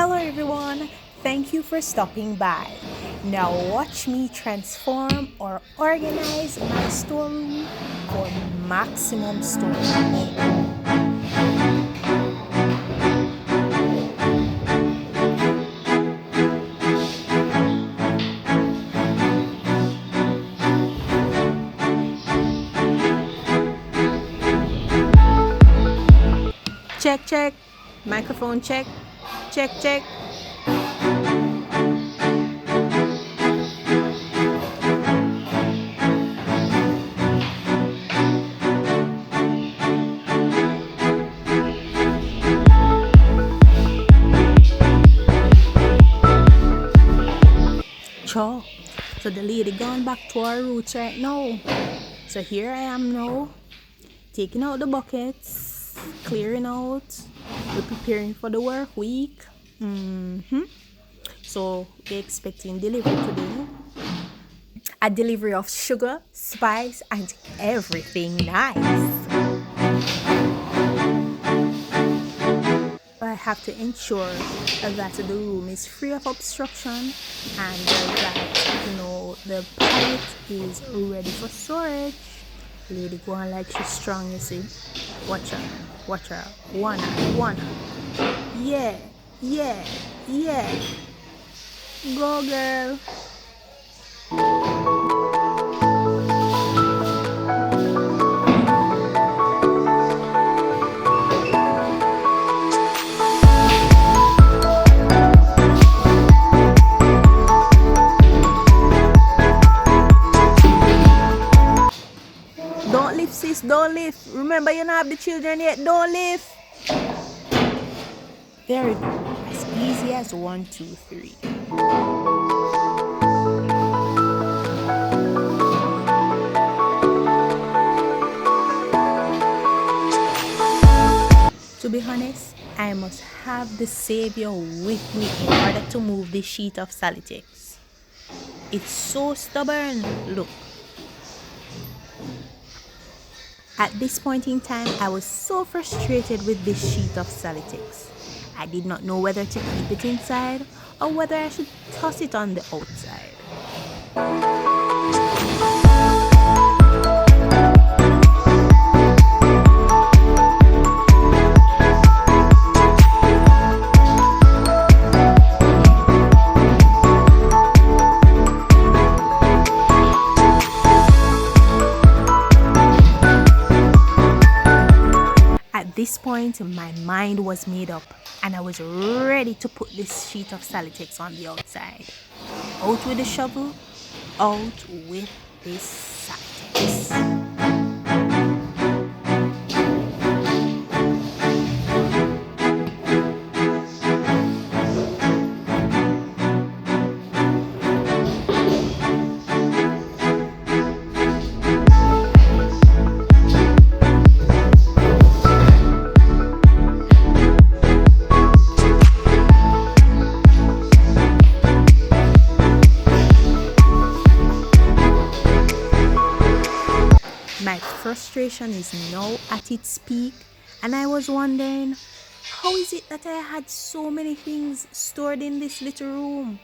Hello everyone, thank you for stopping by. Now watch me transform or organize my storeroom for maximum storage. Check, check, microphone check, check, check. Sure. So the lady gone back to our roots right now. So here I am now, taking out the buckets, clearing out. We're preparing for the work week. So we're expecting delivery today. A delivery of sugar, spice, and everything nice. I have to ensure that the room is free of obstruction and that the pallet is ready for storage. Lady go on like she's strong, you see. Watch her, watch her. Wanna. Yeah. Go girl. Don't lift, sis, don't lift. Remember, you don't have the children yet. Don't lift. Very good. As easy as 1, 2, 3. To be honest, I must have the savior with me in order to move this sheet of Salitex. It's so stubborn. Look. At this point in time, I was so frustrated with this sheet of Salitex. I did not know whether to keep it inside or whether I should toss it on the outside. At this point, my mind was made up and I was ready to put this sheet of Salitex on the outside. Out with the shovel, out with this Salitex. My frustration is now at its peak, and I was wondering, how is it that I had so many things stored in this little room?